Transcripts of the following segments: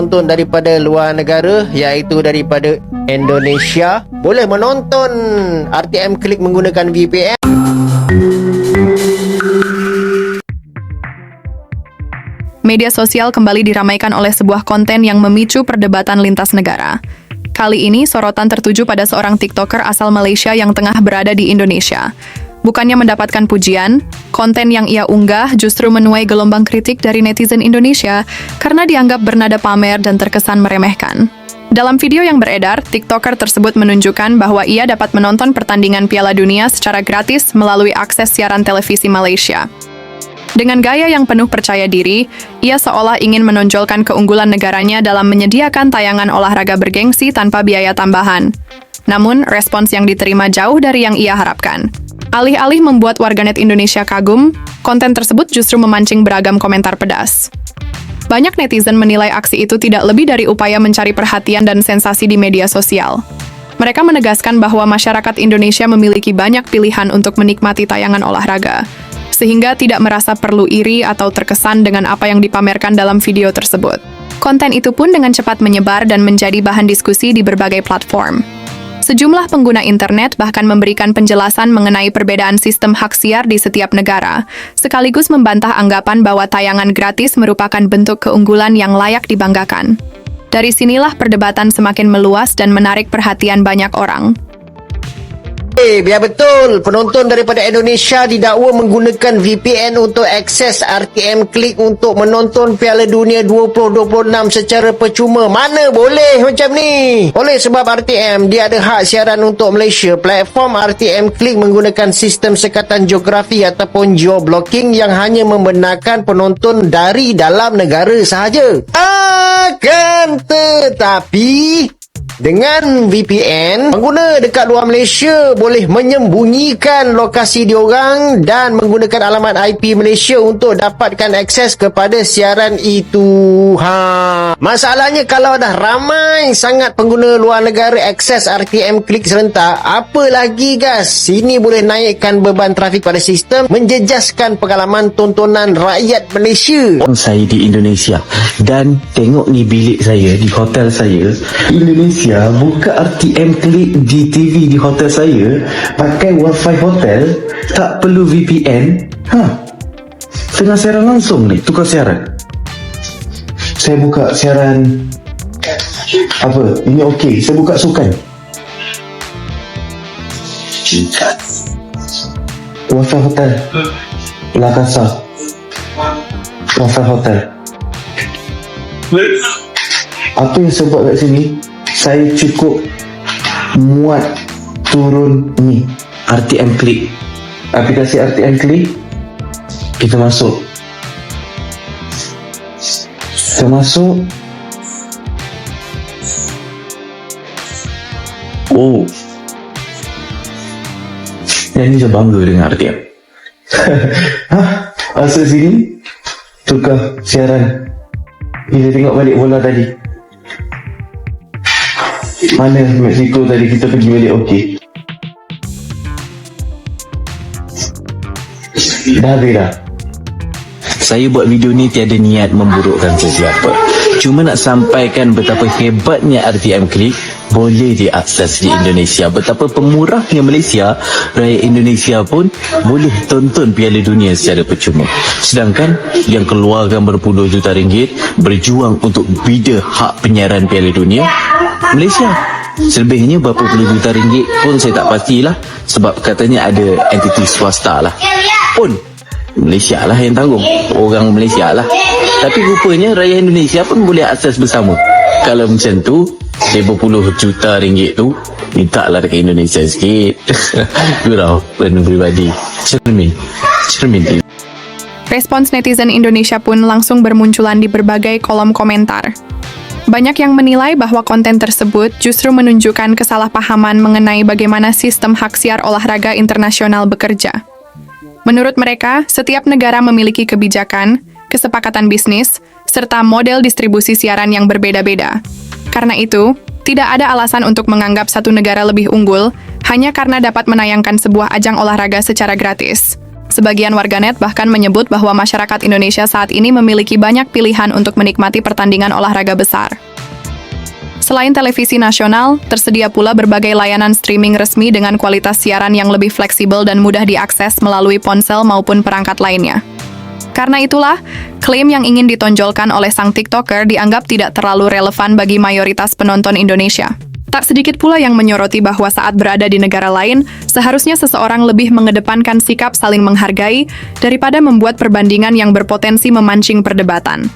penonton daripada luar negara, iaitu daripada Indonesia, boleh menonton RTM Klik menggunakan VPN. Media sosial kembali diramaikan oleh sebuah konten yang memicu perdebatan lintas negara. Kali ini sorotan tertuju pada seorang TikToker asal Malaysia yang tengah berada di Indonesia. Bukannya mendapatkan pujian, konten yang ia unggah justru menuai gelombang kritik dari netizen Indonesia karena dianggap bernada pamer dan terkesan meremehkan. Dalam video yang beredar, TikToker tersebut menunjukkan bahwa ia dapat menonton pertandingan Piala Dunia secara gratis melalui akses siaran televisi Malaysia. Dengan gaya yang penuh percaya diri, ia seolah ingin menonjolkan keunggulan negaranya dalam menyediakan tayangan olahraga bergengsi tanpa biaya tambahan. Namun, respons yang diterima jauh dari yang ia harapkan. Alih-alih membuat warganet Indonesia kagum, konten tersebut justru memancing beragam komentar pedas. Banyak netizen menilai aksi itu tidak lebih dari upaya mencari perhatian dan sensasi di media sosial. Mereka menegaskan bahwa masyarakat Indonesia memiliki banyak pilihan untuk menikmati tayangan olahraga, sehingga tidak merasa perlu iri atau terkesan dengan apa yang dipamerkan dalam video tersebut. Konten itu pun dengan cepat menyebar dan menjadi bahan diskusi di berbagai platform. Sejumlah pengguna internet bahkan memberikan penjelasan mengenai perbedaan sistem hak siar di setiap negara, sekaligus membantah anggapan bahwa tayangan gratis merupakan bentuk keunggulan yang layak dibanggakan. Dari sinilah perdebatan semakin meluas dan menarik perhatian banyak orang. Biar betul, penonton daripada Indonesia didakwa menggunakan VPN untuk akses RTM Klik untuk menonton Piala Dunia 2026 secara percuma. Mana boleh macam ni? Oleh sebab RTM, dia ada hak siaran untuk Malaysia. Platform RTM Klik menggunakan sistem sekatan geografi ataupun geo-blocking yang hanya membenarkan penonton dari dalam negara sahaja. Akan tetapi, dengan VPN, pengguna dekat luar Malaysia boleh menyembunyikan lokasi diorang dan menggunakan alamat IP Malaysia untuk dapatkan akses kepada siaran itu. Masalahnya kalau dah ramai sangat pengguna luar negara akses RTM Klik serentak, apa lagi guys? Sini boleh naikkan beban trafik pada sistem, menjejaskan pengalaman tontonan rakyat Malaysia. Saya di Indonesia dan tengok ni bilik saya di hotel saya. Indonesia buka RTM Klik di TV di hotel saya, pakai wifi hotel, tak perlu VPN. Tengah siaran langsung ni, tukar siaran. Saya buka siaran apa? Ini okey, saya buka sukan. Wifi hotel La Casa, wifi hotel. Apa yang saya buat kat sini, saya cukup muat turun ni RTM Klik, aplikasi RTM Klik. Kita masuk, oh, yang ni saya bangga dengan RTM. Asal sini tukar siaran. Kita tengok balik bola tadi, mana Mexico tadi kita pergi balik okey. Dah habis dah. Saya buat video ni tiada niat memburukkan sesiapa. Cuma nak sampaikan betapa hebatnya RTM Klik boleh diakses di Indonesia. Betapa pemurahnya Malaysia, rakyat Indonesia pun boleh tonton Piala Dunia secara percuma. Sedangkan yang keluarkan berpuluh juta ringgit berjuang untuk bida hak penyiaran Piala Dunia, Malaysia. Selebihnya berapa puluh juta ringgit pun saya tak pastilah, sebab katanya ada entiti swasta lah. Pun Malaysia lah yang tanggung, orang Malaysia lah. Tapi rupanya rakyat Indonesia pun boleh akses bersama. Kalau macam tu, 50 juta ringgit tu minta lah dekat Indonesia sikit. Gurau penuh pribadi. Cermin. Respons netizen Indonesia pun langsung bermunculan di berbagai kolom komentar. Banyak yang menilai bahwa konten tersebut justru menunjukkan kesalahpahaman mengenai bagaimana sistem hak siar olahraga internasional bekerja. Menurut mereka, setiap negara memiliki kebijakan, kesepakatan bisnis, serta model distribusi siaran yang berbeda-beda. Karena itu, tidak ada alasan untuk menganggap satu negara lebih unggul hanya karena dapat menayangkan sebuah ajang olahraga secara gratis. Sebagian warganet bahkan menyebut bahwa masyarakat Indonesia saat ini memiliki banyak pilihan untuk menikmati pertandingan olahraga besar. Selain televisi nasional, tersedia pula berbagai layanan streaming resmi dengan kualitas siaran yang lebih fleksibel dan mudah diakses melalui ponsel maupun perangkat lainnya. Karena itulah, klaim yang ingin ditonjolkan oleh sang TikToker dianggap tidak terlalu relevan bagi mayoritas penonton Indonesia. Tak sedikit pula yang menyoroti bahwa saat berada di negara lain, seharusnya seseorang lebih mengedepankan sikap saling menghargai daripada membuat perbandingan yang berpotensi memancing perdebatan.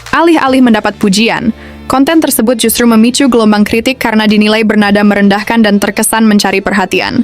Alih-alih mendapat pujian, konten tersebut justru memicu gelombang kritik karena dinilai bernada merendahkan dan terkesan mencari perhatian.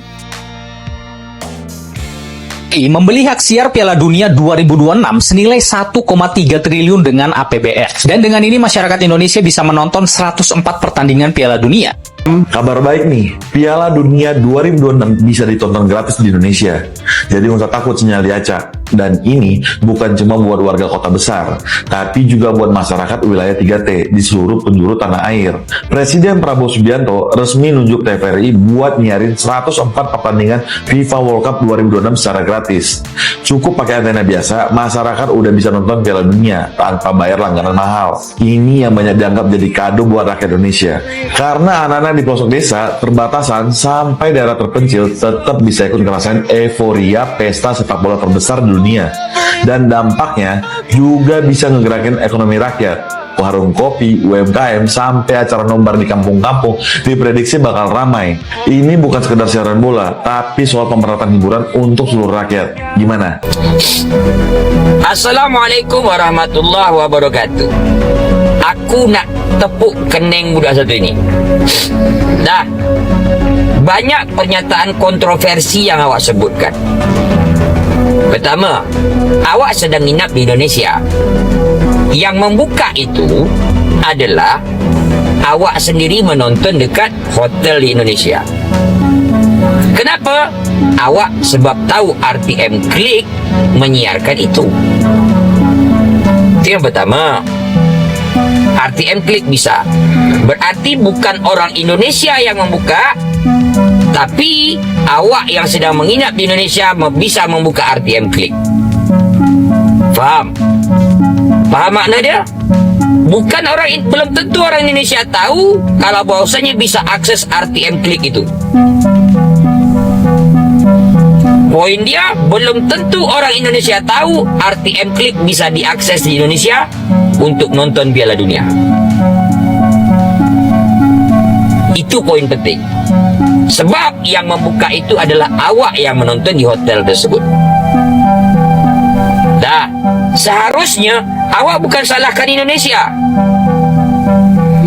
Membeli hak siar Piala Dunia 2026 senilai 1,3 triliun dengan APBN. Dan dengan ini masyarakat Indonesia bisa menonton 104 pertandingan Piala Dunia. Kabar baik nih, Piala Dunia 2026 bisa ditonton gratis di Indonesia. Jadi nggak usah takut sinyal diacak. Dan ini bukan cuma buat warga kota besar, tapi juga buat masyarakat wilayah 3T di seluruh penjuru tanah air. Presiden Prabowo Subianto resmi nunjuk TVRI buat nyiarin 104 pertandingan FIFA World Cup 2026 secara gratis. Cukup pakai antena biasa, masyarakat udah bisa nonton Piala Dunia tanpa bayar langganan mahal. Ini yang banyak dianggap jadi kado buat rakyat Indonesia. Karena anak-anak di pelosok desa, perbatasan, sampai daerah terpencil tetap bisa ikut ngerasain euforia pesta sepak bola terbesar di dunia. Dan dampaknya juga bisa ngegerakin ekonomi rakyat. Warung kopi, UMKM, sampai acara nobar di kampung-kampung diprediksi bakal ramai. Ini bukan sekedar siaran bola, tapi soal pemerataan hiburan untuk seluruh rakyat. Gimana? Assalamualaikum warahmatullahi wabarakatuh. Aku nak tepuk kening budak satu ini. Dah, banyak pernyataan kontroversi yang awak sebutkan. Pertama, awak sedang nginap di Indonesia. Yang membuka itu adalah awak sendiri menonton dekat hotel di Indonesia. Kenapa? Awak sebab tahu RTM Klik menyiarkan itu. Itu yang pertama. RTM Klik bisa. Berarti bukan orang Indonesia yang membuka, tapi awak yang sedang menginap di Indonesia bisa membuka RTM Klik. Faham? Faham makna dia? Bukan belum tentu orang Indonesia tahu kalau bahwasanya bisa akses RTM Klik itu. Poin dia, belum tentu orang Indonesia tahu RTM Klik bisa diakses di Indonesia untuk nonton Piala Dunia. Itu poin penting. Sebab yang membuka itu adalah awak yang menonton di hotel tersebut. Dah, seharusnya awak bukan salahkan Indonesia.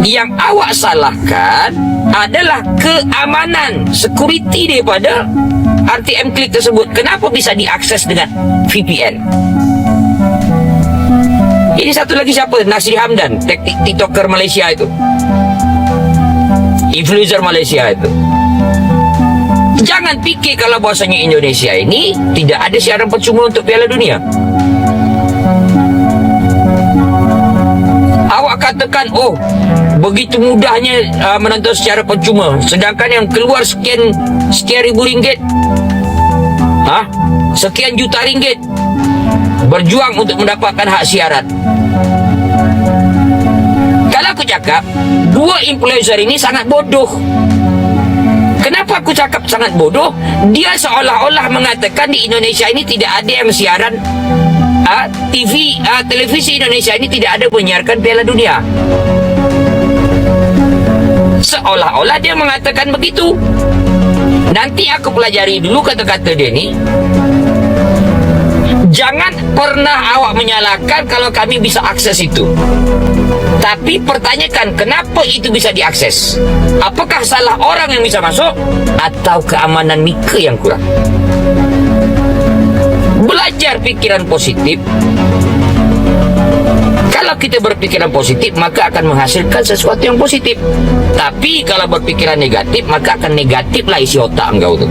Yang awak salahkan adalah keamanan, security daripada RTM Klik tersebut. Kenapa bisa diakses dengan VPN? Ini satu lagi siapa? Nasri Hamdan, TikToker Malaysia itu, influencer Malaysia itu. Jangan fikir kalau bahasanya Indonesia ini tidak ada siaran percuma untuk Piala Dunia. Awak katakan, oh, begitu mudahnya menonton secara percuma, sedangkan yang keluar sekian ribu ringgit, sekian juta ringgit berjuang untuk mendapatkan hak siaran. Kalau aku cakap, dua influencer ini sangat bodoh. Kenapa aku cakap sangat bodoh? Dia seolah-olah mengatakan di Indonesia ini tidak ada yang siaran televisi Indonesia ini tidak ada menyiarkan Piala Dunia. Seolah-olah dia mengatakan begitu. Nanti aku pelajari dulu kata-kata dia ni. Jangan pernah awak menyalahkan kalau kami bisa akses itu. Tapi pertanyakan kenapa itu bisa diakses. Apakah salah orang yang bisa masuk atau keamanan mika yang kurang? Belajar pikiran positif. Kalau kita berpikiran positif, maka akan menghasilkan sesuatu yang positif. Tapi kalau berpikiran negatif, maka akan negatiflah isi otak engkau itu.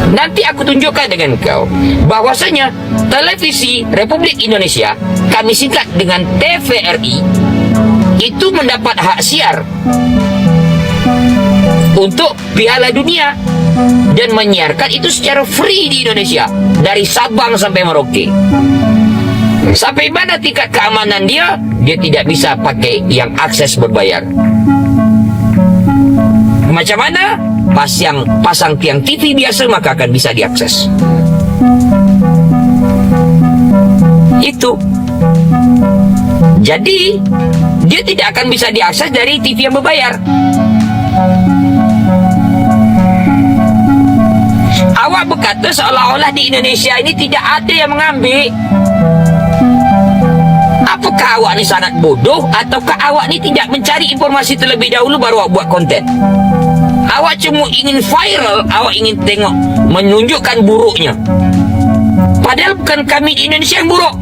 Nanti aku tunjukkan dengan kau bahwasanya televisi Republik Indonesia, kami singkat dengan TVRI, itu mendapat hak siar untuk Piala Dunia dan menyiarkan itu secara free di Indonesia dari Sabang sampai Merauke. Sampai mana tingkat keamanan dia? Dia tidak bisa pakai yang akses berbayar. Macam mana? Pasang tiang TV biasa maka akan bisa diakses. Itu. Jadi dia tidak akan bisa diakses dari TV yang berbayar. Awak berkata seolah-olah di Indonesia ini tidak ada yang mengambil. Apakah awak ni sangat bodoh ataukah awak ni tidak mencari informasi terlebih dahulu baru awak buat konten? Awak cuma ingin viral, awak ingin tengok menunjukkan buruknya. Padahal bukan kami di Indonesia yang buruk,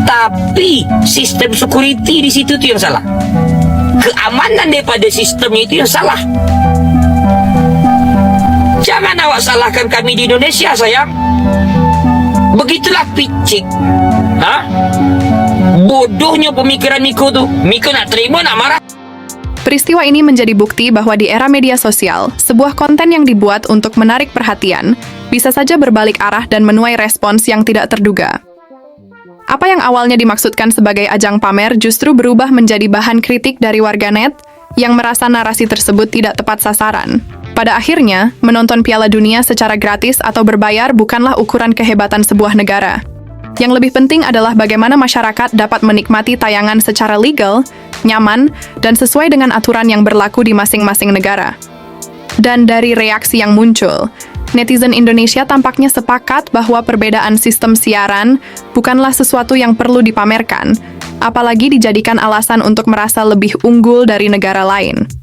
tapi sistem security di situ tu yang salah. Keamanan daripada sistemnya itu yang salah. Jangan awak salahkan kami di Indonesia, sayang. Begitulah picik. Bodohnya pemikiran Miko tu. Miko nak terima, nak marah. Peristiwa ini menjadi bukti bahwa di era media sosial, sebuah konten yang dibuat untuk menarik perhatian bisa saja berbalik arah dan menuai respons yang tidak terduga. Apa yang awalnya dimaksudkan sebagai ajang pamer justru berubah menjadi bahan kritik dari warganet yang merasa narasi tersebut tidak tepat sasaran. Pada akhirnya, menonton Piala Dunia secara gratis atau berbayar bukanlah ukuran kehebatan sebuah negara. Yang lebih penting adalah bagaimana masyarakat dapat menikmati tayangan secara legal, nyaman, dan sesuai dengan aturan yang berlaku di masing-masing negara. Dan dari reaksi yang muncul, netizen Indonesia tampaknya sepakat bahwa perbedaan sistem siaran bukanlah sesuatu yang perlu dipamerkan, apalagi dijadikan alasan untuk merasa lebih unggul dari negara lain.